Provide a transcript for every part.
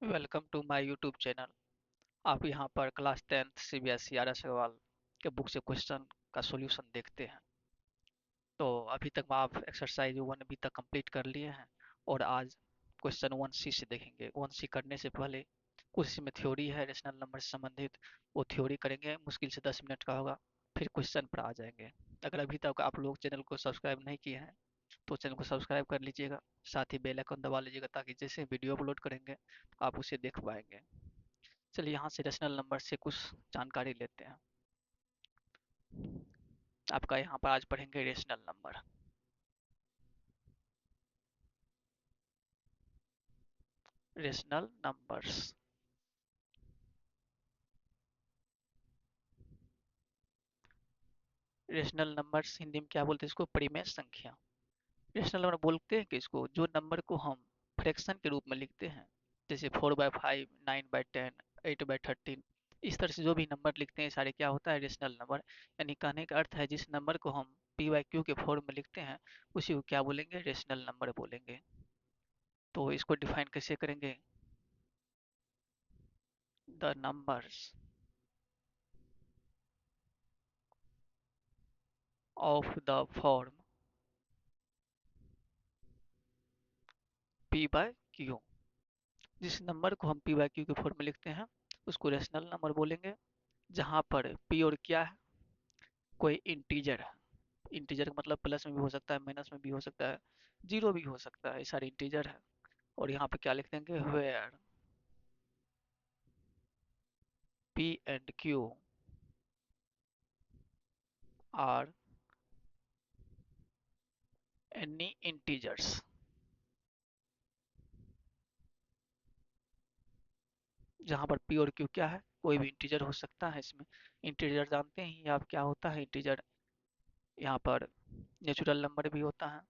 Welcome to my YouTube channel. आप यहाँ पर class 10th CBSE RS. Agarwal के बुक से क्वेश्चन का सॉल्यूशन देखते हैं। तो अभी तक आप एक्सरसाइज 1 तक कंप्लीट कर लिए हैं और आज क्वेश्चन 1C से देखेंगे। 1C करने से पहले कुछ इसमें थ्योरी है रेशनल नंबर से संबंधित, वो थ्योरी करेंगे, मुश्किल से 10 मिनट का होगा। फिर क्वेश्चन पर आ जाएंगे। अगर अभी तक आप लोग चैनल को सब्सक्राइब नहीं किए हैं तो चैनल को सब्सक्राइब कर लीजिएगा, साथ ही बेल आइकन दबा लीजिएगा ताकि जैसे वीडियो अपलोड करेंगे आप उसे देख पाएंगे। चलिए यहाँ से रेशनल नंबर से कुछ जानकारी लेते हैं। आपका यहाँ पर आज पढ़ेंगे rational number. Rational numbers, rational numbers Hindi में क्या बोलते हैं इसको? परिमेय संख्या। रेशनल नंबर बोलते हैं कि इसको जो नंबर को हम फ्रैक्शन के रूप में लिखते हैं, जैसे 4/5, 9/10, 8/13, इस तरह से जो भी नंबर लिखते हैं सारे क्या होता है? Rational number. यानी कहने का अर्थ है जिस नंबर को हम p/q के फॉर्म में लिखते हैं उसी को क्या बोलेंगे? रेशनल नंबर बोलेंगे। तो इसको डिफाइन कैसे करेंगे? The numbers of the form p/q। जिस नंबर को हम p/q के फॉर्म में लिखते हैं उसको रेशनल नंबर बोलेंगे, जहाँ पर p और क्या है? कोई इंटीजर है। इंटीजर का मतलब प्लस में भी हो सकता है, माइनस में भी हो सकता है, जीरो भी हो सकता है, ये सारे इंटीजर है। और यहाँ पे क्या लिख देंगे? Where p and q are any integers. जहाँ पर p और q क्या है? कोई भी इंटीजर हो सकता है। इसमें इंटीजर जानते हैं आप क्या होता है? इंटीजर यहाँ पर नेचुरल नंबर भी होता है,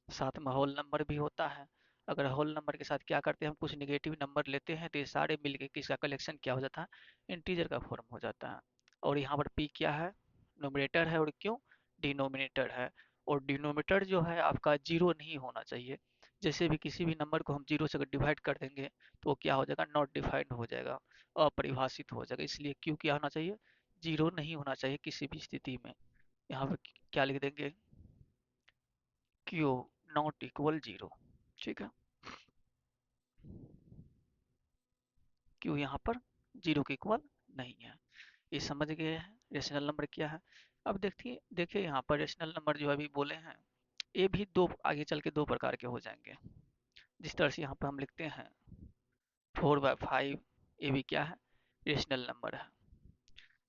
साथ में होल नंबर भी होता है। अगर होल नंबर के साथ क्या करते हैं, हम कुछ नेगेटिव नंबर लेते हैं तो ये सारे मिलके किसका कलेक्शन क्या हो जाता है? इंटीजर का फॉर्म हो जाता है। और यहाँ पर p क्या है? नोमिनेटर है, और क्यों? डिनोमिनेटर है। और डिनोमिनेटर जो है आपका जीरो नहीं होना चाहिए। जैसे भी किसी भी नंबर को हम जीरो से अगर डिवाइड कर देंगे तो वो क्या हो जाएगा? नॉट डिफाइंड हो जाएगा, अपरिभाषित हो जाएगा। इसलिए q क्या होना चाहिए? जीरो नहीं होना चाहिए किसी भी स्थिति में। यहाँ पे क्या लिख देंगे? Q not equal zero. ठीक है, क्यू यहाँ पर जीरो के इक्वल नहीं है। ये समझ गए हैं रेशनल नंबर क्या है। अब देखिए देखिए यहाँ पर रेशनल नंबर जो अभी बोले हैं ये भी दो, आगे चल के दो प्रकार के हो जाएंगे। जिस तरह से यहाँ पर हम लिखते हैं 4/5, ये भी क्या है? रेशनल नंबर है।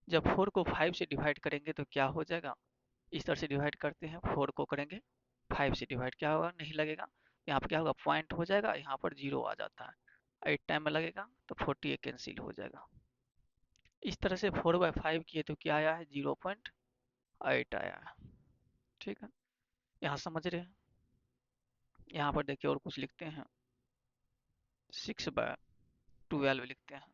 जब 4 को 5 से डिवाइड करेंगे तो क्या हो जाएगा? इस तरह से डिवाइड करते हैं, 4 को करेंगे 5 से डिवाइड, क्या होगा? नहीं लगेगा। यहाँ पर क्या होगा? पॉइंट हो जाएगा, यहाँ पर जीरो आ जाता है। 8 टाइम में लगेगा तो 48 कैंसिल हो जाएगा। इस तरह से 4/5 किए तो क्या आया है? 0.8 आया है। ठीक है, यहाँ समझ रहे हैं। यहाँ पर देखिए और कुछ लिखते हैं, 6/12 लिखते हैं।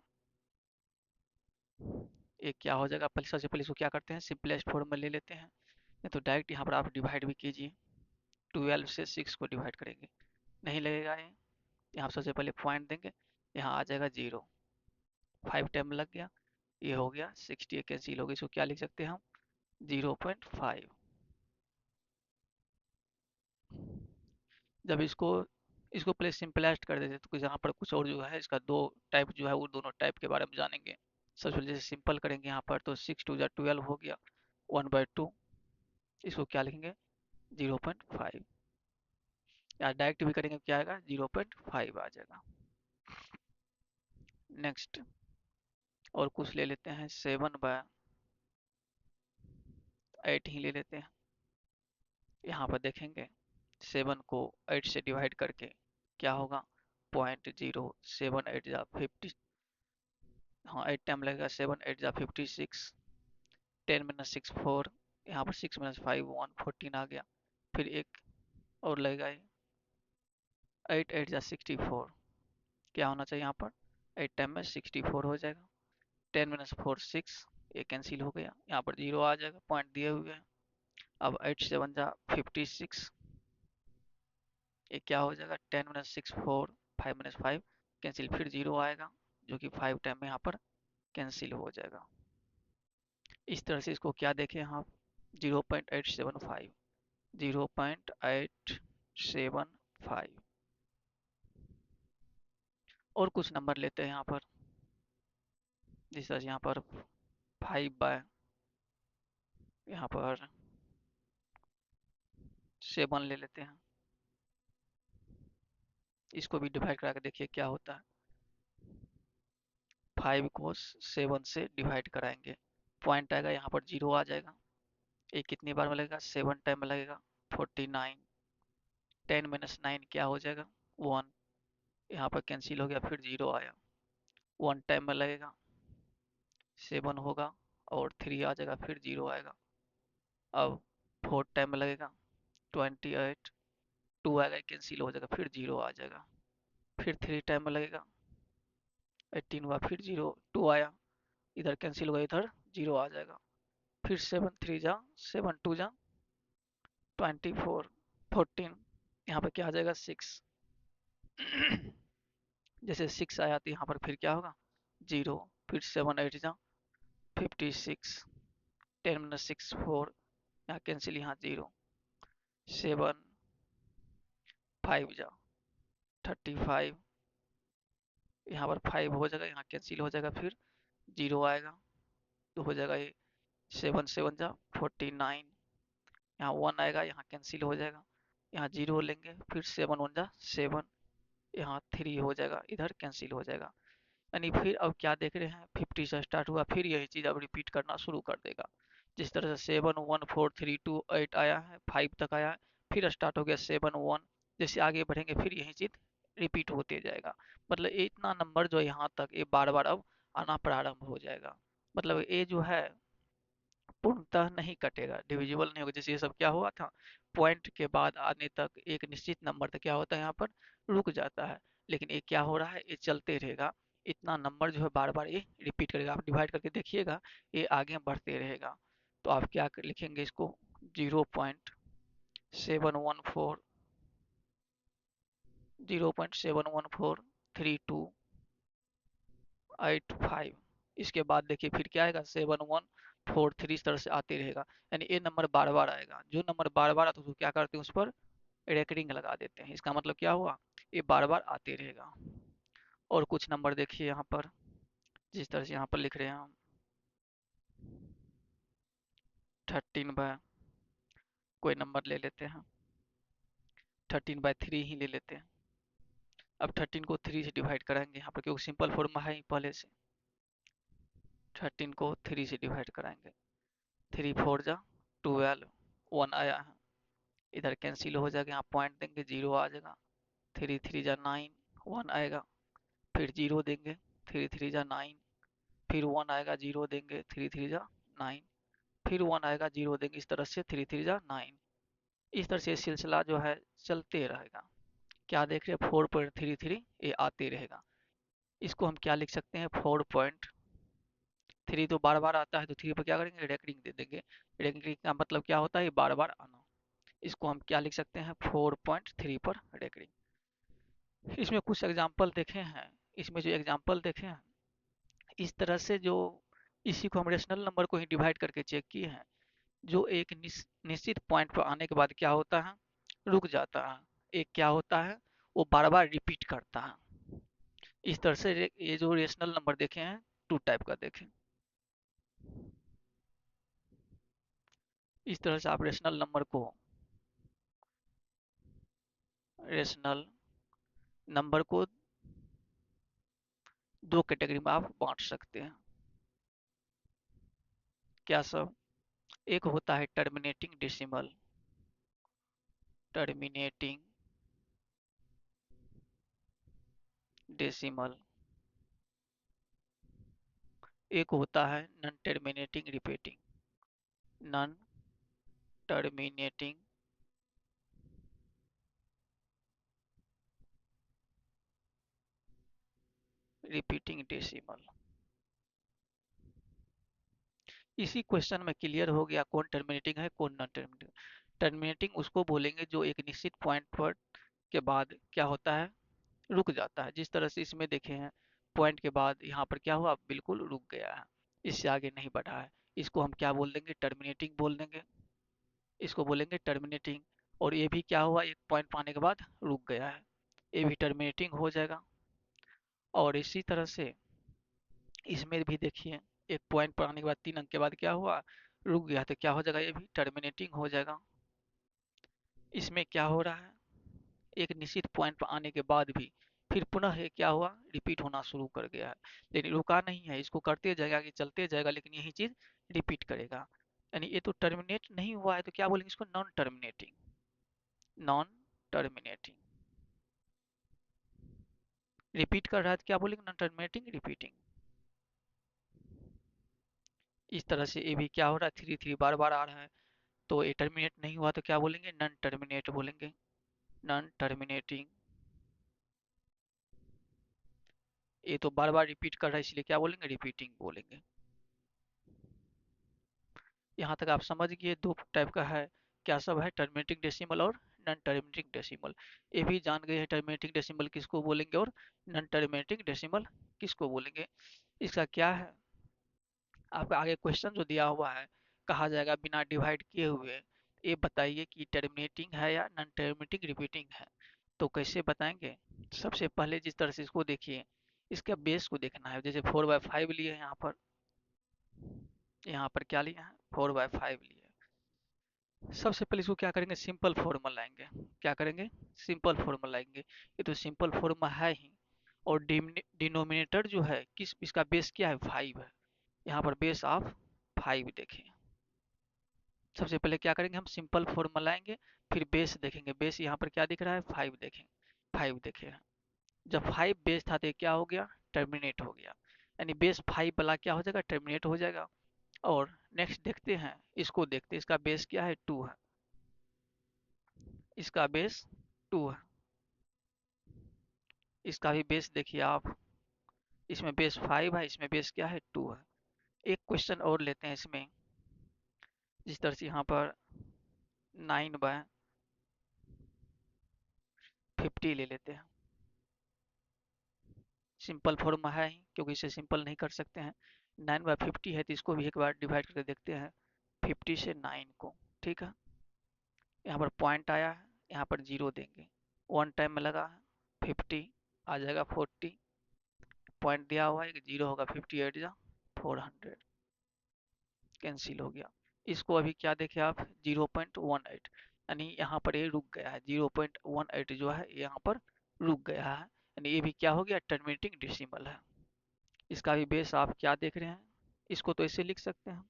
ये क्या हो जाएगा? पहले सबसे पहले इसको क्या करते हैं? सिंपलेस्ट फॉर्म में ले लेते हैं। नहीं तो डायरेक्ट यहाँ पर आप डिवाइड भी कीजिए, 12 से 6 को डिवाइड करेंगे, नहीं लगेगा ये। यहाँ सबसे पहले पॉइंट देंगे, यहाँ आ जाएगा जीरो। 5 टाइम लग गया, ये हो गया 60 कैंसिल हो गया। इसको क्या लिख सकते हैं हम? 0.5। जब इसको इसको पहले सिंपलेस्ट कर देते तो यहाँ पर कुछ और जो है इसका दो टाइप जो है वो दोनों टाइप के बारे में जानेंगे। सबसे पहले जैसे सिंपल करेंगे यहाँ पर तो 6×2 = 12 हो गया, 1/2। इसको क्या लिखेंगे? 0.5। या डायरेक्ट भी करेंगे क्या आएगा? 0.5 आ जाएगा। नेक्स्ट और कुछ ले लेते हैं, 7/8 ही ले लेते हैं। यहाँ पर देखेंगे 7 को 8 से डिवाइड करके क्या होगा? 0.078 हाँ 8 टाइम लगेगा, 7×8 = 56, 10 - 6 4, यहाँ पर 6 - 5 1, 14 आ गया। फिर एक और लगेगा, 8×8 = 64, क्या होना चाहिए यहाँ पर? 8 टाइम में 64 हो जाएगा। 10 - 4 6, ये कैंसिल हो गया, यहाँ पर जीरो आ जाएगा, पॉइंट दिए हुए हैं। अब 8×7 = 56, ये क्या हो जाएगा? 10 - 6 4, 5 - 5 कैंसिल, फिर 0 आएगा जो कि 5 टाइम में यहाँ पर कैंसिल हो जाएगा। इस तरह से इसको क्या देखें आप, 0.875, 0.875। और कुछ नंबर लेते हैं यहाँ पर, जिस तरह से यहाँ पर 5/, यहाँ पर 7 ले लेते हैं। इसको भी डिवाइड करा के देखिए क्या होता है। 5 को 7 से डिवाइड कराएंगे, पॉइंट आएगा यहाँ पर 0 आ जाएगा। ये कितनी बार में लगेगा, 7 टाइम में लगेगा, 49। 10 माइनस 9 क्या हो जाएगा, 1। यहाँ पर कैंसिल हो गया, फिर 0 आया। 1 टाइम में लगेगा, 7 होगा, और 3 आ जाएगा, फिर 0 आएगा। अब 4 टाइम में लगेगा, 28। 2 आएगा, कैंसिल हो जाएगा, फिर 0 आ जाएगा। फिर 3 टाइम में लगेगा, 18 हुआ, फिर 0, 2 आया, इधर कैंसिल होगा, इधर 0 आ जाएगा। फिर 7 3 जा, 7 2 जा, 24, 14, यहाँ पर क्या आ जाएगा, 6। जैसे 6 आया तो यहाँ पर फिर क्या होगा, 0। फिर 7 8 जा, 56। 10 माइनस 6 4, यहाँ कैंसिल, यहाँ 0। 7 5 जा, 35, यहाँ पर 5 हो जाएगा, यहाँ कैंसिल हो जाएगा, फिर 0 आएगा, तो हो जाएगा ये 7 7 जा, 49। यहाँ 1 आएगा, यहाँ कैंसिल हो जाएगा, यहाँ 0 लेंगे, फिर 7 1 जा 7, यहाँ 3 हो जाएगा, इधर कैंसिल हो जाएगा। यानी फिर अब क्या देख रहे हैं, 50 से स्टार्ट हुआ, फिर यही चीज़ अब रिपीट करना शुरू कर देगा। जिस तरह से 7 1 4 3 2 8 आया है, 5 तक आया है, फिर स्टार्ट हो गया 7 1। जैसे आगे बढ़ेंगे फिर यही चीज़ रिपीट होते जाएगा। मतलब ये इतना नंबर जो यहाँ तक ये बार बार अब आना प्रारंभ हो जाएगा। मतलब ये जो है पूर्णतः नहीं कटेगा, डिविजिबल नहीं होगा। जैसे ये सब क्या हुआ था, पॉइंट के बाद आने तक एक निश्चित नंबर तक क्या होता है, यहाँ पर रुक जाता है। लेकिन ये क्या हो रहा है, ये चलते रहेगा, इतना नंबर जो है बार बार ये रिपीट करेगा। आप डिवाइड करके देखिएगा, ये आगे बढ़ते रहेगा। तो आप क्या लिखेंगे इसको, 0.714, 0.7143285। इसके बाद देखिए फिर क्या आएगा, 7143, इस तरह से आते रहेगा। यानी ये नंबर बार बार आएगा, जो नंबर बार बार आता है उसको क्या करते हैं, उस पर रेकरिंग लगा देते हैं। इसका मतलब क्या हुआ, ये बार बार आते रहेगा। और कुछ नंबर देखिए यहाँ पर, जिस तरह से यहाँ पर लिख रहे हैं हम 13/, कोई नंबर ले लेते हैं, 13/3 ही ले लेते हैं। अब 13 को 3 से डिवाइड कराएंगे यहाँ पर, क्योंकि सिंपल फॉर्मूला है ही पहले से। 13 को 3 से डिवाइड कराएंगे, 3 4 जा 12, 1 आया है, इधर कैंसिल हो जाएगा, यहाँ पॉइंट देंगे, 0 आ जाएगा। 3 3 जा 9, 1 आएगा, फिर 0 देंगे, 3 3 जा 9, फिर 1 आएगा, 0 देंगे, 3 3 जा 9, फिर 1 आएगा, 0 देंगे, इस तरह से 3 3 जा 9। इस तरह से सिलसिला जो है चलते रहेगा। क्या देख रहे हैं, 4.33 ये आते रहेगा। इसको हम क्या लिख सकते हैं, 4.3 तो बार बार आता है, तो 3 पर क्या करेंगे, रेकरिंग दे देंगे। रेकरिंग का मतलब क्या होता है, बार बार आना। इसको हम क्या लिख सकते हैं, 4.3 पर रेकरिंग। इसमें कुछ एग्जाम्पल देखे हैं, इसमें जो एग्जाम्पल देखे हैं, इस तरह से जो इसी को हम रेशनल नंबर को ही डिवाइड करके चेक किए हैं। जो एक निश्चित पॉइंट पर आने के बाद क्या होता है, रुक जाता है। एक क्या होता है, वो बार बार रिपीट करता है। इस तरह से ये जो रेशनल नंबर देखे हैं, 2 टाइप का देखें। इस तरह से आप रेशनल नंबर को 2 कैटेगरी में आप बांट सकते हैं। क्या सब, एक होता है टर्मिनेटिंग डेसिमल, टर्मिनेटिंग डेसिमल। एक होता है non terminating repeating, non terminating repeating decimal. इसी क्वेश्चन में क्लियर हो गया कौन टर्मिनेटिंग है कौन नॉन टर्मिनेटिंग। टर्मिनेटिंग उसको बोलेंगे जो एक निश्चित पॉइंट पर के बाद क्या होता है, रुक जाता है। जिस तरह से इसमें देखे हैं, पॉइंट के बाद यहाँ पर क्या हुआ, बिल्कुल रुक गया है, इससे आगे नहीं बढ़ा है। इसको हम क्या बोल देंगे, टर्मिनेटिंग बोल देंगे, इसको बोलेंगे टर्मिनेटिंग। और ये भी क्या हुआ, एक पॉइंट पाने के बाद रुक गया है, ये भी टर्मिनेटिंग हो जाएगा। और इसी तरह से इसमें भी देखिए, एक पॉइंट पर आने के बाद 3 अंक के बाद क्या हुआ, रुक गया, तो क्या हो जाएगा, ये भी टर्मिनेटिंग हो जाएगा। इसमें क्या हो रहा है, एक निश्चित पॉइंट पर आने के बाद भी फिर पुनः ये क्या हुआ, रिपीट होना शुरू कर गया है, लेकिन रुका नहीं है, इसको करते जाएगा, आगे चलते जाएगा, लेकिन यही चीज रिपीट करेगा। यानी ये तो टर्मिनेट नहीं हुआ है, तो क्या बोलेंगे इसको, non terminating, non terminating. Repeat कर रहा है तो क्या बोलेंगे, नॉन टर्मिनेटिंग रिपीटिंग। इस तरह से ये भी क्या हो रहा है, थ्री थ्री बार बार आ रहा है, तो ये टर्मिनेट नहीं हुआ तो क्या बोलेंगे, नॉन टर्मिनेट बोलेंगे, नॉन टर्मिनेटिंग। ये तो बार बार रिपीट कर रहा है, इसलिए क्या बोलेंगे, रिपीटिंग बोलेंगे। यहाँ तक आप समझ गए, दो टाइप का है, क्या सब है, टर्मिनेटिंग डेसिमल और नॉन टर्मिनेटिंग डेसिमल। ये भी जान गए हैं टर्मिनेटिंग डेसिमल किसको बोलेंगे और नॉन टर्मिनेटिंग डेसिमल किसको बोलेंगे। इसका क्या है, आपका आगे क्वेश्चन जो दिया हुआ है, कहा जाएगा बिना डिवाइड किए हुए ये बताइए कि टर्मिनेटिंग है या नॉन टर्मिनेटिंग रिपीटिंग है। तो कैसे बताएंगे, सबसे पहले जिस तरह से इसको देखिए, इसका बेस को देखना है। जैसे 4/5 लिए हैं यहाँ पर, यहाँ पर क्या लिया है, 4/5 लिए। सबसे पहले इसको क्या करेंगे, सिंपल फॉर्मूला लाएंगे। क्या करेंगे, सिंपल फॉर्मूला लाएंगे। ये तो सिंपल फॉर्मूला है ही। और डिनोमिनेटर जो है, किस इसका बेस क्या है, 5 है। यहाँ पर बेस ऑफ 5 देखें। सबसे पहले क्या करेंगे, हम सिंपल फॉर्मूला लाएंगे, फिर बेस देखेंगे। बेस यहाँ पर क्या दिख रहा है, 5 देखें, 5 देखें। जब 5 बेस था तो ये क्या हो गया, टर्मिनेट हो गया। यानी बेस 5 वाला क्या हो जाएगा, टर्मिनेट हो जाएगा। और नेक्स्ट देखते हैं, इसको देखते हैं, इसका बेस क्या है, 2 है, इसका बेस 2 है। इसका भी बेस देखिए आप, इसमें बेस 5 है, इसमें बेस क्या है, 2 है। एक क्वेश्चन और लेते हैं इसमें, जिस तरह से यहाँ पर 9/50 ले लेते हैं। सिंपल फॉर्म है ही, क्योंकि इसे सिंपल नहीं कर सकते हैं। 9/50 है, तो इसको भी एक बार डिवाइड करके देखते हैं, 50 से 9 को। ठीक है, यहाँ पर पॉइंट आया है, यहाँ पर जीरो देंगे, 1 टाइम में लगा है, 50 आ जाएगा 40, पॉइंट दिया हुआ है, जीरो होगा, 58 जा 400, कैंसिल हो गया। इसको अभी क्या देखे आप, 0.18, यानी यहाँ पर ये रुक गया है, 0.18 जो है यहाँ पर रुक गया है। यानी ये भी क्या हो गया, टर्मिनेटिंग डेसिमल है। इसका भी बेस आप क्या देख रहे हैं, इसको तो ऐसे लिख सकते हैं,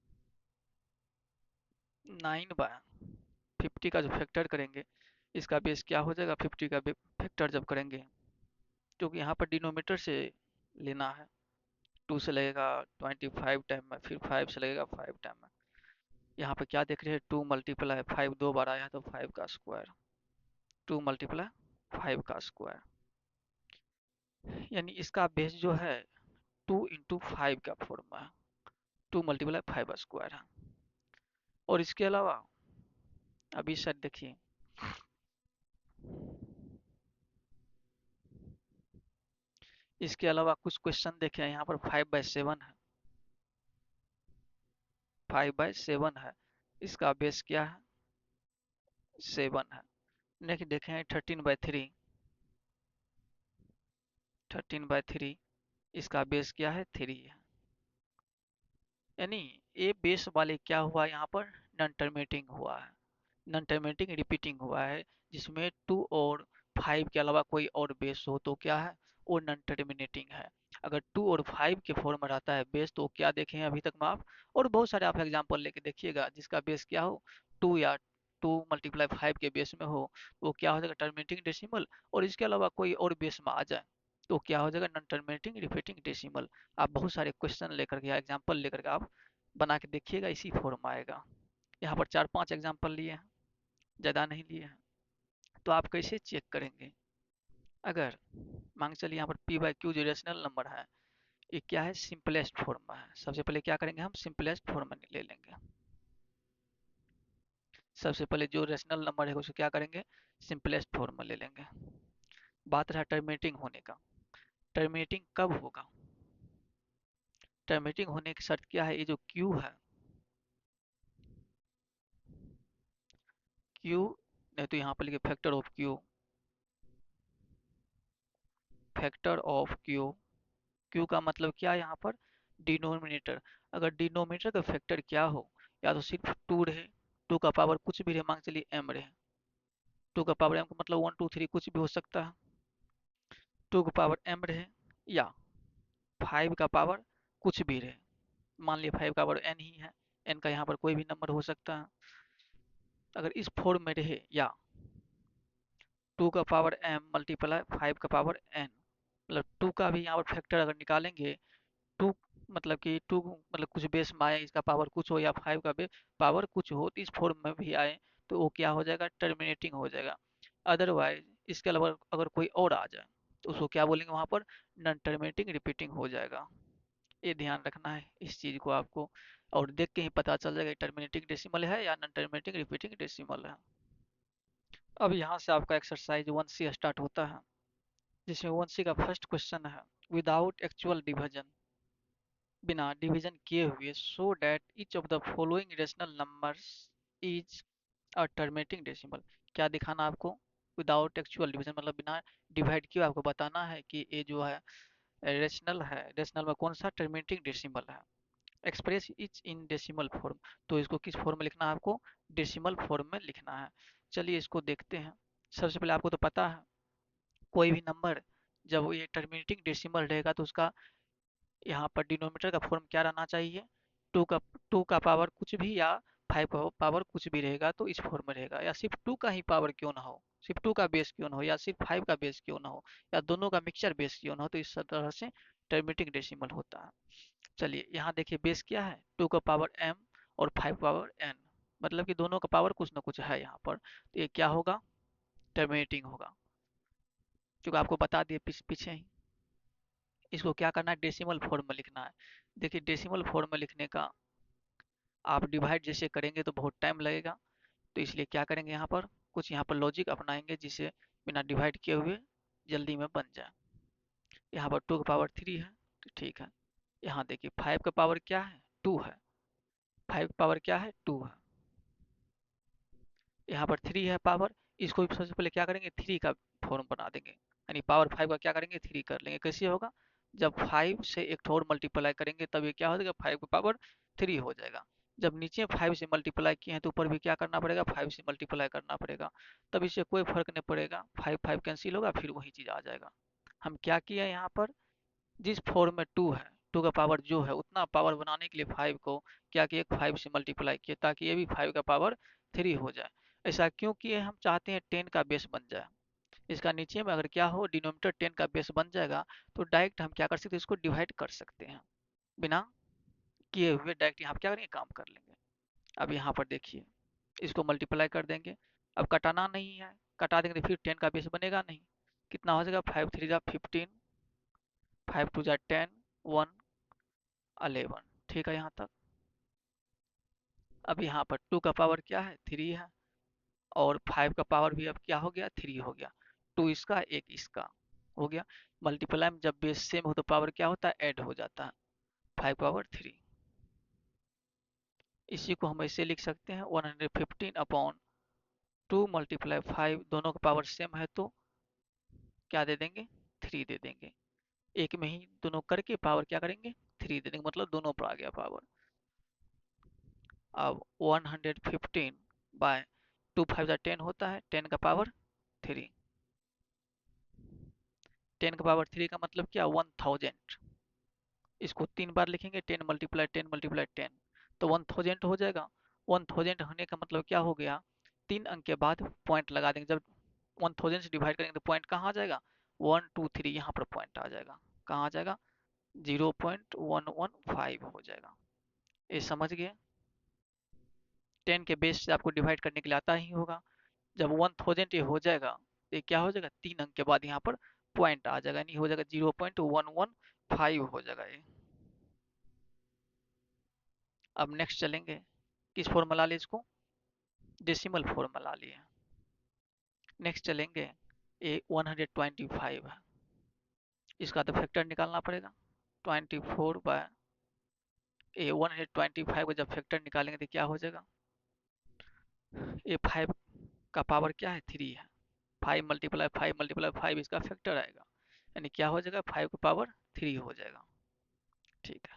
9/50 का जो फैक्टर करेंगे, इसका बेस क्या हो जाएगा, 50 का फैक्टर जब करेंगे, क्योंकि यहाँ पर डिनोमीटर से लेना है। 2 से लगेगा 25 टाइम में, फिर 5 से लगेगा 5 टाइम में। यहाँ पे क्या देख रहे हैं, 2 × 5 दो बार आया तो 5 का स्क्वायर, 2 × 5 का स्क्वायर। यानी इसका बेस जो है 2 × 5 का फॉर्म है, 2 × 5 स्क्वायर है। और इसके अलावा अभी सर देखिए, इसके अलावा कुछ क्वेश्चन देखे हैं, यहाँ पर 5/7 है, 5/7 है, इसका बेस क्या है, 7 है। नेक्स्ट देखे हैं 13/3, 13/3, इसका बेस क्या है, 3 है। यानी ये बेस वाले क्या हुआ, यहाँ पर नॉन टर्मिनेटिंग हुआ है, नॉन टर्मिनेटिंग रिपीटिंग हुआ है। जिसमें 2 और 5 के अलावा कोई और बेस हो तो क्या है, वो नॉन टर्मिनेटिंग है। अगर 2 और 5 के फॉर्म में रहता है बेस, तो क्या देखे हैं अभी तक में आप, और बहुत सारे आप एग्जांपल लेके देखिएगा, जिसका बेस क्या हो, 2 या 2 × 5 के बेस में हो, वो क्या हो जाएगा, टर्मिनेटिंग डेसिमल। और इसके अलावा कोई और बेस में आ जाए तो क्या हो जाएगा, नॉन टर्मिनेटिंग रिपीटिंग डेसिमल। आप बहुत सारे क्वेश्चन लेकर के, एग्जाम्पल लेकर के आप बना के देखिएगा, इसी फॉर्म आएगा। यहाँ पर 4-5 एग्जाम्पल लिए हैं, ज़्यादा नहीं लिए हैं। तो आप कैसे चेक करेंगे, अगर मान चलिए यहाँ पर P/Q जो रेशनल नंबर है, ये क्या है, सिंपलेस्ट फॉर्म है। सबसे पहले क्या करेंगे, हम सिंपलेस्ट फॉर्म ले लेंगे। सबसे पहले जो रेशनल नंबर है उसको क्या करेंगे, सिंपलेस्ट फॉर्म ले लेंगे। बात रहा टर्मिनेटिंग होने का। टर्मिनेटिंग कब होगा? टर्मिनेटिंग होने की शर्त क्या है? ये जो क्यू है, क्यू नहीं तो यहाँ पर लिखे factor of Q, factor of Q. Q का मतलब क्या है यहाँ पर? डिनोमिनेटर। अगर डिनोमिनेटर का फैक्टर क्या हो, या तो सिर्फ टू रहे, टू का पावर कुछ भी रहे, मान के चलिए एम रहे, टू का पावर एम का मतलब वन टू थ्री कुछ भी हो सकता है, टू का पावर एम रहे, या फाइव का पावर कुछ भी रहे, मान लिया फाइव का पावर एन ही है, एन का यहाँ पर कोई भी नंबर हो सकता है। अगर इस फॉर्म में रहे, या टू का पावर एम मल्टीप्लाई फाइव का पावर एन, मतलब टू का भी यहाँ पर फैक्टर अगर निकालेंगे, टू मतलब कि टू मतलब कुछ बेस में आए, इसका पावर कुछ हो, या फाइव का पावर कुछ हो, तो इस फॉर्म में भी आए तो वो क्या हो जाएगा? टर्मिनेटिंग हो जाएगा। अदरवाइज इसके अलावा अगर कोई और आ जाए तो उसको क्या बोलेंगे वहां पर? नॉन टर्मिनेटिंग रिपीटिंग हो जाएगा। ये ध्यान रखना है इस चीज को आपको, और देख के ही पता चल जाएगा टर्मिनेटिंग डेसिमल है या नॉन टर्मिनेटिंग रिपीटिंग डेसिमल है। अब यहाँ से आपका एक्सरसाइज 1C स्टार्ट होता है, जिसमें 1C का फर्स्ट क्वेश्चन है, विदाउट एक्चुअल डिवीजन, बिना डिवीजन किए हुए, so that each of the following rational numbers is a terminating decimal. क्या दिखाना आपको? विदाउट एक्चुअल डिवीजन मतलब बिना डिवाइड किए आपको बताना है कि ये जो है रेशनल है, रेशनल में कौन सा टर्मिनेटिंग डेसिमल है। Express etch in decimal form, तो इसको किस फॉर्म में लिखना है आपको? डेसिमल फॉर्म में लिखना है। चलिए इसको देखते हैं। सबसे पहले आपको तो पता है, कोई भी नंबर जब ये टर्मिनेटिंग डेसिमल रहेगा तो उसका यहाँ पर डिनोमिनेटर का फॉर्म क्या रहना चाहिए? टू का, टू का पावर कुछ भी या फाइव का पावर कुछ भी रहेगा तो इस फॉर्म में रहेगा, या सिर्फ टू का ही पावर क्यों ना हो, सिर्फ टू का बेस क्यों ना हो, या सिर्फ फाइव का बेस क्यों ना हो, या दोनों का मिक्सचर बेस क्यों ना हो, तो इस तरह से टर्मिनेटिंग डेसिमल होता है। चलिए यहाँ देखिए बेस क्या है? टू का पावर एम और फाइव पावर एन, मतलब कि दोनों का पावर कुछ ना कुछ है यहाँ पर, तो ये क्या होगा? टर्मिनेटिंग होगा, क्योंकि आपको बता दिए पीछे ही। इसको क्या करना है? डेसिमल फॉर्म में लिखना है। देखिए डेसिमल फॉर्म में लिखने का, आप डिवाइड जैसे करेंगे तो बहुत टाइम लगेगा, तो इसलिए क्या करेंगे यहाँ पर, कुछ यहाँ पर लॉजिक अपनाएंगे जिससे बिना डिवाइड किए हुए जल्दी में बन जाए। यहाँ पर टू का पावर थ्री है, तो ठीक है। यहाँ देखिए फाइव का पावर क्या है? टू है। फाइव का पावर क्या है? टू है। यहाँ पर थ्री है पावर, इसको भी सबसे पहले क्या करेंगे? थ्री का फॉर्म बना देंगे, यानी पावर फाइव का क्या करेंगे? थ्री कर लेंगे। कैसे होगा? जब फाइव से एक और मल्टीप्लाई करेंगे तब ये क्या हो जाएगा? फाइव का पावर थ्री हो जाएगा। जब नीचे फाइव से मल्टीप्लाई किए हैं तो ऊपर भी क्या करना पड़ेगा? फाइव से मल्टीप्लाई करना पड़ेगा। तब इससे कोई फर्क नहीं पड़ेगा, फाइव फाइव कैंसिल होगा, फिर वही चीज आ जाएगा। हम क्या किया यहाँ पर? जिस फॉर्म में टू है, टू का पावर जो है उतना पावर बनाने के लिए फाइव को क्या किए? फाइव से मल्टीप्लाई किए, ताकि ये भी फाइव का पावर थ्री हो जाए। ऐसा क्यों किए? हम चाहते हैं टेन का बेस बन जाए। इसका नीचे में अगर क्या हो, डिनोमिनेटर टेन का बेस बन जाएगा, तो डायरेक्ट हम क्या कर सकते हैं? इसको डिवाइड कर सकते हैं, बिना किए हुए डायरेक्ट यहाँ क्या करेंगे? काम कर लेंगे। अब यहाँ पर देखिए, इसको मल्टीप्लाई कर देंगे। अब कटाना नहीं है, कटा देंगे तो फिर टेन का बेस बनेगा नहीं। कितना हो जाएगा? फाइव थ्री जा 15, फाइव टू जा 10, वन 11। ठीक है यहाँ तक। अब यहाँ पर टू का पावर क्या है? थ्री है, और फाइव का पावर भी अब क्या हो गया? थ्री हो गया। टू इसका, एक इसका हो गया। मल्टीप्लाई में जब बेस सेम हो तो पावर क्या होता है? ऐड हो जाता है। फाइव पावर थ्री, इसी को हम ऐसे लिख सकते हैं 115 अपॉन टू मल्टीप्लाई फाइव, दोनों का पावर सेम है तो क्या दे देंगे? थ्री दे देंगे। एक में ही दोनों करके पावर क्या करेंगे? थ्री दे देंगे, मतलब दोनों पर आ गया पावर। अब 115 बाय टू फाइव जा 10 होता है, 10 का पावर थ्री। 10 का पावर थ्री का मतलब क्या? 1000। इसको तीन बार लिखेंगे, 10 × 10 × 10, तो 1000 हो जाएगा। 1000 होने का मतलब क्या हो गया? तीन अंक के बाद पॉइंट लगा देंगे। जब 1000 से डिवाइड करेंगे तो पॉइंट कहाँ आ जाएगा? वन टू थ्री, यहाँ पर पॉइंट आ जाएगा। कहाँ आ जाएगा? 0.115 हो जाएगा। ये समझ गए? 10 के बेस से आपको डिवाइड करने के लिए आता ही होगा। जब 1000 ये हो जाएगा, ये क्या हो जाएगा? तीन अंक के बाद यहाँ पर पॉइंट आ जाएगा, नहीं हो जाएगा 0.115 हो जाएगा ये। अब नेक्स्ट चलेंगे, किस फॉर्मूला लिए? इसको डेसिमल फॉर्मूला लिए। नेक्स्ट चलेंगे, ए 125 है, इसका तो फैक्टर निकालना पड़ेगा। 24 बाय ए 125 का जब फैक्टर निकालेंगे तो क्या हो जाएगा, ए 5 का पावर क्या है, 3 है। 5 × 5 × 5 इसका फैक्टर आएगा, यानी क्या हो जाएगा, 5 का पावर 3 हो जाएगा। ठीक है,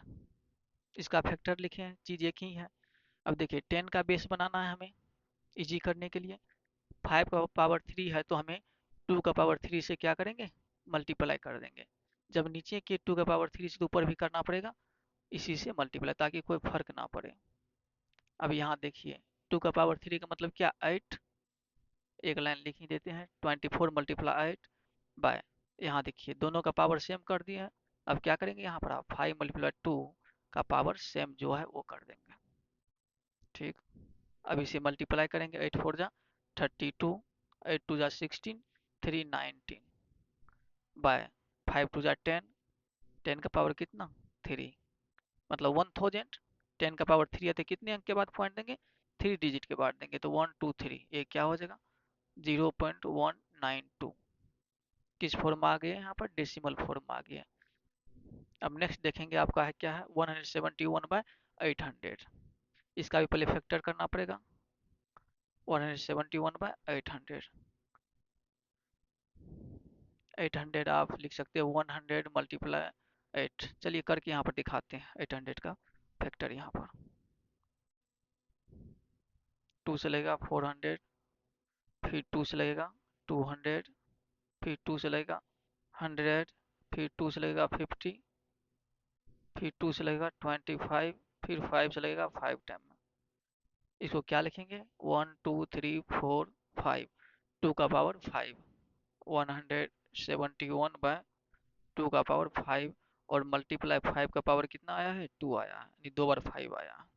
इसका फैक्टर लिखे हैं, चीज़ एक ही है। अब देखिए 10 का बेस बनाना है हमें इजी करने के लिए। 5 का पावर 3 है तो हमें 2 का पावर 3 से क्या करेंगे, मल्टीप्लाई कर देंगे। जब नीचे के 2 का पावर 3 से तो ऊपर भी करना पड़ेगा, इसी से मल्टीप्लाई, ताकि कोई फर्क ना पड़े। अब यहाँ देखिए 2 का पावर 3 का मतलब क्या, 8। एक लाइन लिख ही देते हैं, 24 × 8 बाय, यहाँ देखिए दोनों का पावर सेम कर दिया है। अब क्या करेंगे, यहाँ पर आप 5 × 2 का पावर सेम जो है वो कर देंगे। ठीक, अब इसे मल्टीप्लाई करेंगे, 8 4 जा 32, 8 2 जा 16, 3 19 बाय 5 2 जा 10, 10 का पावर कितना, 3, मतलब 1000। 10 का पावर 3 है तो कितने अंक के बाद पॉइंट देंगे, 3 डिजिट के बाद देंगे, तो 1 2 3, ये क्या हो जाएगा 0.192। किस फॉर्म में आ गए, यहाँ पर डेसिमल फॉर्म में आ गया। अब नेक्स्ट देखेंगे आपका है क्या है, 171/800। इसका भी पहले फैक्टर करना पड़ेगा, 171/800। 800 आप लिख सकते हो 100 × 8। चलिए करके यहाँ पर दिखाते हैं 800 का फैक्टर। यहाँ पर 2 से लगेगा 400, फिर 2 से लगेगा 200, फिर 2 से लगेगा 100, फिर 2 से लगेगा 50, फिर 2 से लगेगा 25, फिर 5 से लगेगा 5 टाइम। इसको क्या लिखेंगे, 1 2 3 4 5, 2 का पावर 5, 171/2 का पावर 5, और मल्टीप्लाई 5 का पावर कितना आया है, 2 आया है, यानी 2 बार 5 आया।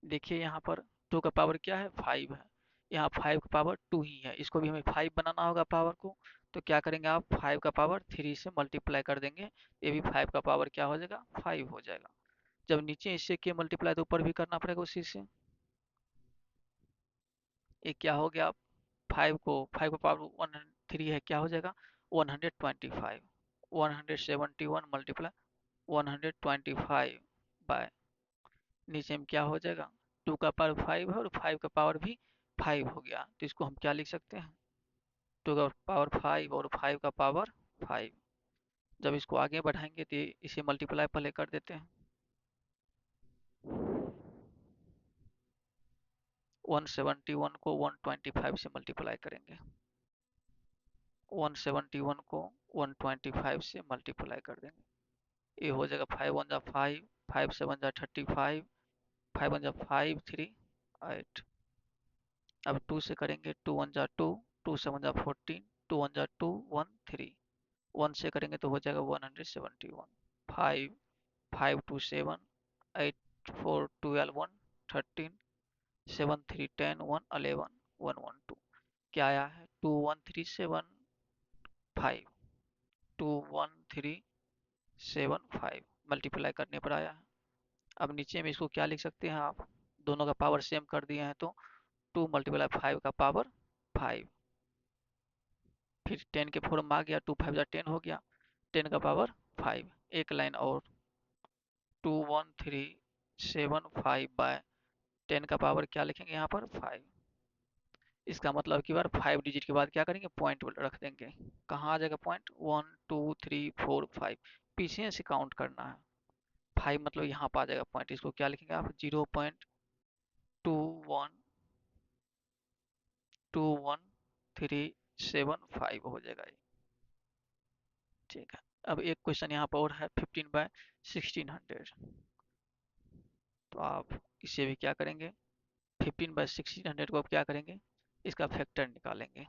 देखिए यहाँ पर 2 का पावर क्या है, 5 है, यहाँ 5 का पावर 2 ही है, इसको भी हमें 5 बनाना होगा पावर को। तो क्या करेंगे आप, 5 का पावर 3 से मल्टीप्लाई कर देंगे, ये भी 5 का पावर क्या हो जाएगा, 5 हो जाएगा। जब नीचे इससे के मल्टीप्लाई तो ऊपर भी करना पड़ेगा उसी से। ये क्या हो गया, 5 का पावर 3 है, क्या हो जाएगा 125। 171 मल्टीप्लाई 125 बाय, नीचे में क्या हो जाएगा, 2 का पावर 5 है और 5 का पावर भी 5 हो गया, तो इसको हम क्या लिख सकते हैं, 2 का पावर 5 और 5 का पावर 5। जब इसको आगे बढ़ाएंगे तो इसे मल्टीप्लाई पहले कर देते हैं, 171 को 125 से मल्टीप्लाई करेंगे, 171 को 125 से मल्टीप्लाई कर देंगे, ये हो जाएगा 5 1 जा 5, 5 7 जा 35, 5 1 जा 5 3 8। अब 2 से करेंगे, 2 1 जा 2, 2 7 जा 14, 2 1 जा 2 1 3, 1 से करेंगे तो हो जाएगा 171। 5 5 2 7, 8 4 12 1 13, 7 3 10 1 11 1 1 2, क्या आया है 2 1 3 7 5, 2 1 3 7 5, मल्टीप्लाई करने पर आया है। अब नीचे में इसको क्या लिख सकते हैं आप, दोनों का पावर सेम कर दिए हैं तो 2 × 5 का पावर 5, फिर 10 के फॉर्म में आ गया, 2 5 जा 10 हो गया, 10 का पावर 5। एक लाइन और, 21375 बाय 10 का पावर क्या लिखेंगे यहाँ पर 5। इसका मतलब कि बार 5 डिजिट के बाद क्या करेंगे, पॉइंट रख देंगे। कहाँ आ जाएगा पॉइंट, 1 2 3 4 5, पीछे से काउंट करना है। 5 मतलब यहाँ पर आ जाएगा पॉइंट, इसको क्या लिखेंगे आप, 0.2121375 हो जाएगा ये। ठीक है, अब एक क्वेश्चन यहाँ पर और है, 15/1600। तो आप इसे भी क्या करेंगे, 15/1600 को आप क्या करेंगे, इसका फैक्टर निकालेंगे।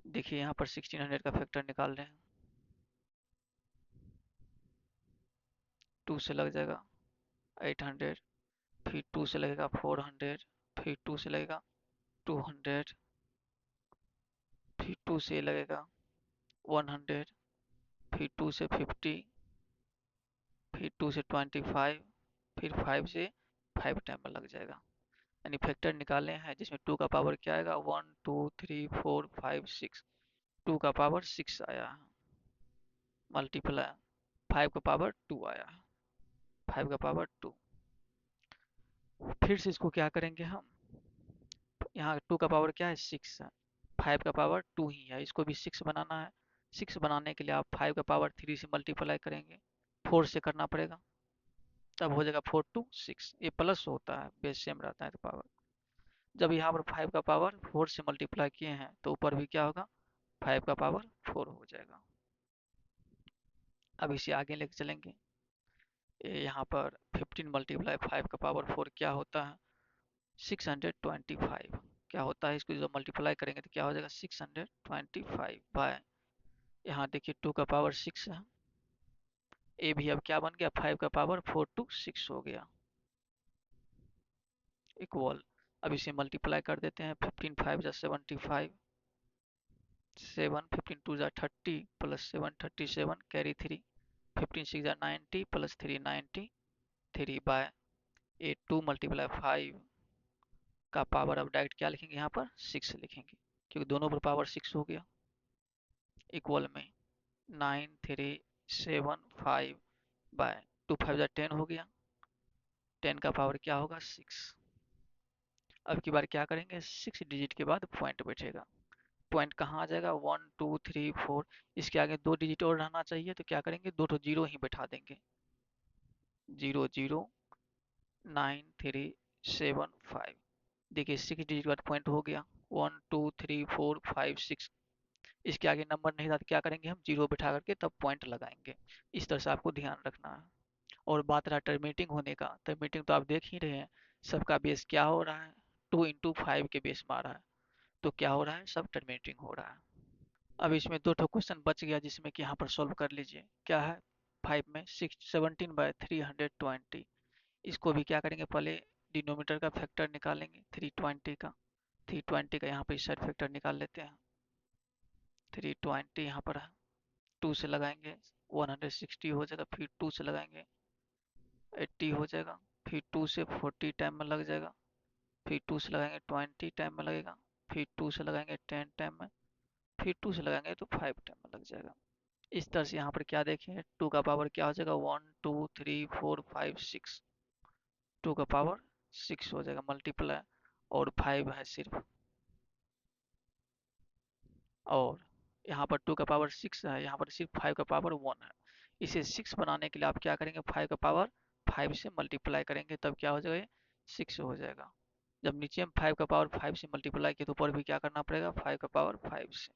देखिए यहाँ पर 1600 का फैक्टर निकाल रहे हैं, 2 से लग जाएगा 800, फिर 2 से लगेगा 400, फिर 2 से लगेगा 200, फिर 2 से लगेगा 100, फिर 2 से 50, फिर 2 से 25, फिर 5 से 5 टाइम में लग जाएगा। यानी फैक्टर निकाले हैं जिसमें 2 का पावर क्या आएगा, 1 2 3 4 5 6, 2 का पावर 6 आया है, मल्टीप्लाई 5 का पावर 2 आया है, 5 का पावर 2। फिर से इसको क्या करेंगे हम, यहाँ 2 का पावर क्या है, 6 है, 5 का पावर 2 ही है, इसको भी 6 बनाना है। 6 बनाने के लिए आप 5 का पावर 3 से मल्टीप्लाई करेंगे, 4 से करना पड़ेगा, तब हो जाएगा 4 2 6। ये प्लस होता है, बेस सेम रहता है तो पावर। जब यहाँ पर 5 का पावर 4 से मल्टीप्लाई किए हैं तो ऊपर भी क्या होगा, 5 का पावर 4 हो जाएगा। अब इसे आगे लेके चलेंगे। ये यहाँ पर 15 मल्टीप्लाई 5 का पावर 4 क्या होता है, 625। क्या होता है, इसको जब मल्टीप्लाई करेंगे तो क्या हो जाएगा, 625 बाय, यहाँ देखिए 2 का पावर 6 है, ए भी अब क्या बन गया, 5 का पावर 4 2 6 हो गया, इक्वल। अब इसे मल्टीप्लाई कर देते हैं, 15 5 जा 75, 7 15 2 जा 30 प्लस 7 37 कैरी 3, 15 6 जा 90 प्लस 3 93 बाय, ए 2 मल्टीप्लाई 5 का पावर अब डायरेक्ट क्या लिखेंगे, यहाँ पर 6 लिखेंगे, क्योंकि दोनों पर पावर 6 हो गया, इक्वल में 9375 बाय 2 5 जा 10 हो गया, 10 का पावर क्या होगा, 6। अब की बार क्या करेंगे, 6 डिजिट के बाद पॉइंट बैठेगा, पॉइंट कहाँ आ जाएगा, 1 2 3 4, इसके आगे 2 डिजिट और रहना चाहिए, तो क्या करेंगे, 2 तो जीरो ही बैठा देंगे, 0 0 9 3 7 5। देखिए 6 डिजिट के बाद पॉइंट हो गया, 1 2 3 4 5 6। इसके आगे नंबर नहीं था तो क्या करेंगे, हम जीरो बैठा करके तब पॉइंट लगाएंगे। इस तरह से आपको ध्यान रखना है। और बात रहा टर्मिनेटिंग होने का, टर्मिनेटिंग तो आप देख ही रहे हैं, सबका बेस क्या हो रहा है, 2 × 5 के बेस में आ रहा है, तो क्या हो रहा है, सब टर्मिनेटिंग हो रहा है। अब इसमें दो ठो क्वेश्चन बच गया जिसमें कि यहाँ पर सॉल्व कर लीजिए। क्या है, 5 में 17/320, इसको भी क्या करेंगे, पहले डिनोमीटर का फैक्टर निकालेंगे 320 का, 320 का यहाँ पर इस साइड फैक्टर निकाल लेते हैं, 320 यहाँ पर है, 2 से लगाएंगे 160 हो जाएगा, फिर 2 से लगाएंगे 80 हो जाएगा, फिर 2 से 40 टाइम में लग जाएगा, फिर 2 से लगाएंगे 20 टाइम में लगेगा, फिर 2 से लगाएंगे 10 टाइम में, फिर 2 से लगाएंगे तो 5 टाइम में लग जाएगा। इस तरह से यहाँ पर क्या देखें, 2 का पावर क्या हो जाएगा, 1 2 3 4 5 6, 2 का पावर 6 हो जाएगा मल्टीप्लाई, और 5 है सिर्फ, और यहाँ पर 2 का पावर 6 है, यहाँ पर सिर्फ 5 का पावर 1 है। इसे 6 बनाने के लिए आप क्या करेंगे, 5 का पावर 5 से मल्टीप्लाई करेंगे, तब क्या हो जाएगा, 6 हो जाएगा। जब नीचे में 5 का पावर 5 से मल्टीप्लाई किया तो ऊपर भी क्या करना पड़ेगा, 5 का पावर 5 से।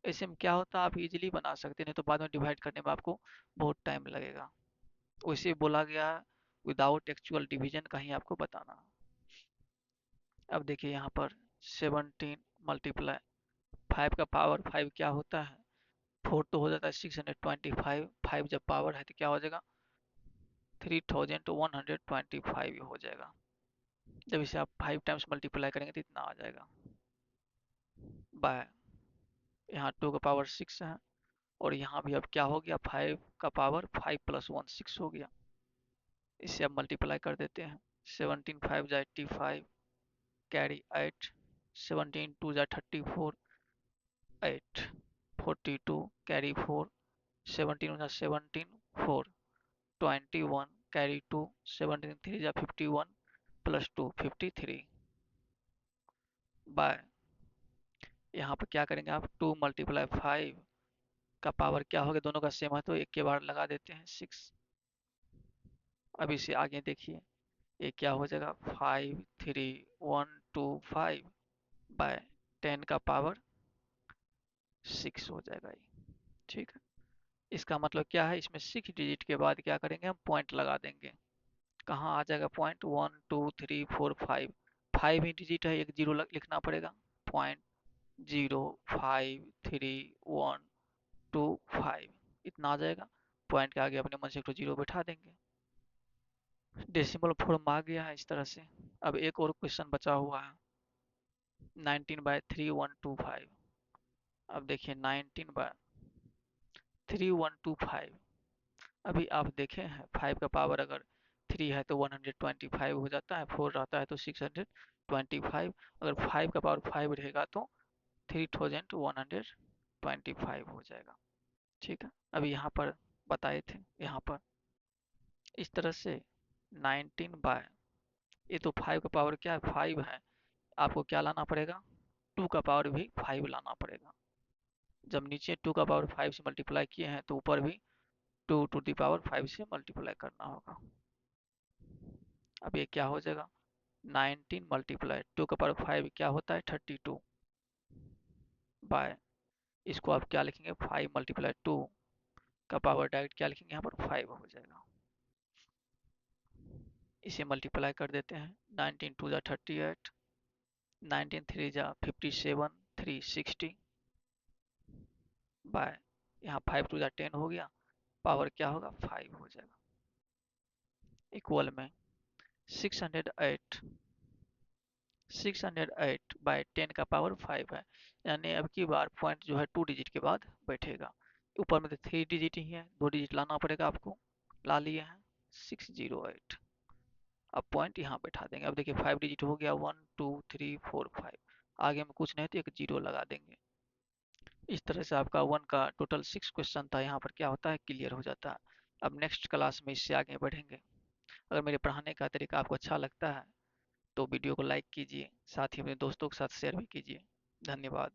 ऐसे में क्या होता है, आप इजीली बना सकते हैं, नहीं तो बाद में डिवाइड करने में आपको बहुत टाइम लगेगा। वैसे बोला गया विदाउट एक्चुअल डिवीजन का ही आपको बताना। अब देखिए यहाँ पर 17 मल्टीप्लाई 5 का पावर 5 क्या होता है, 4 तो हो जाता है 625, 5 जब पावर है तो क्या हो जाएगा, 3125 हो जाएगा। जब इसे आप 5 टाइम्स मल्टीप्लाई करेंगे तो इतना आ जाएगा, बाय यहाँ 2 का पावर 6 है, और यहाँ भी अब क्या हो गया, 5 का पावर 5 + 1 6 हो गया। इसे अब मल्टीप्लाई कर देते हैं, 17 5 जा 85 कैरी 8, 17 2 जा 34 8, 42 कैरी 4, 17 1 जा 17 4, 21 कैरी 2, 17 3 जा 51 प्लस 2 53 बाय, यहाँ पर क्या करेंगे आप, 2 मल्टीप्लाई 5 का पावर क्या हो गया, दोनों का सेम है तो एक के बार लगा देते हैं 6। अब इसे आगे देखिए, ये क्या हो जाएगा, 53125 बाय 10 का पावर 6 हो जाएगा ये, ठीक है। इसका मतलब क्या है, इसमें 6 डिजिट के बाद क्या करेंगे, हम पॉइंट लगा देंगे। कहाँ आ जाएगा पॉइंट, 1 2 3 4 5, 5 ही डिजिट है, एक जीरो लिखना पड़ेगा, पॉइंट 0 5 3 1 2 5, इतना आ जाएगा। पॉइंट के आगे अपने मन से एक तो जीरो बैठा देंगे, डेसिमल फॉर्म आ गया है इस तरह से। अब एक और क्वेश्चन बचा हुआ है, 19/3125। अब देखिए 19/3125, अभी आप देखे हैं 5 का पावर अगर 3 है तो 125 हो जाता है, 4 रहता है तो 625, अगर 5 का पावर 5 रहेगा तो 3125 हो जाएगा। ठीक है, अभी यहाँ पर बताए थे, यहाँ पर इस तरह से 19 बाय, ये तो 5 का पावर क्या है, 5 है, आपको क्या लाना पड़ेगा, 2 का पावर भी 5 लाना पड़ेगा। जब नीचे 2 का पावर 5 से मल्टीप्लाई किए हैं तो ऊपर भी 2 टू द पावर 5 से मल्टीप्लाई करना होगा। अब ये क्या हो जाएगा, 19 मल्टीप्लाई 2 का पावर 5 क्या होता है 32 बाय, इसको आप क्या लिखेंगे 5 मल्टीप्लाई 2 का पावर डायरेक्ट क्या लिखेंगे यहाँ पर 5 हो जाएगा। इसे मल्टीप्लाई कर देते हैं, 19 टू जा 38, 19 थ्री जा 57, 360 बाय, यहाँ 5 टू जा 10 हो गया, पावर क्या होगा 5 हो जाएगा, इक्वल में 608, 608 बाय 10 का पावर 5 है, यानी अब की बार पॉइंट जो है 2 डिजिट के बाद बैठेगा। ऊपर में तो 3 डिजिट ही है, 2 डिजिट लाना पड़ेगा आपको, ला लिए हैं 608। अब पॉइंट यहाँ बैठा देंगे। अब देखिए 5 डिजिट हो गया, 1 2 3 4 5, आगे में कुछ नहीं तो एक जीरो लगा देंगे। इस तरह से आपका 1 का टोटल 6 क्वेश्चन था, यहाँ पर क्या होता है क्लियर हो जाता है। अब नेक्स्ट क्लास में इससे आगे बढ़ेंगे। अगर मेरे पढ़ाने का तरीका आपको अच्छा लगता है तो वीडियो को लाइक कीजिए, साथ ही अपने दोस्तों के साथ शेयर भी कीजिए। धन्यवाद।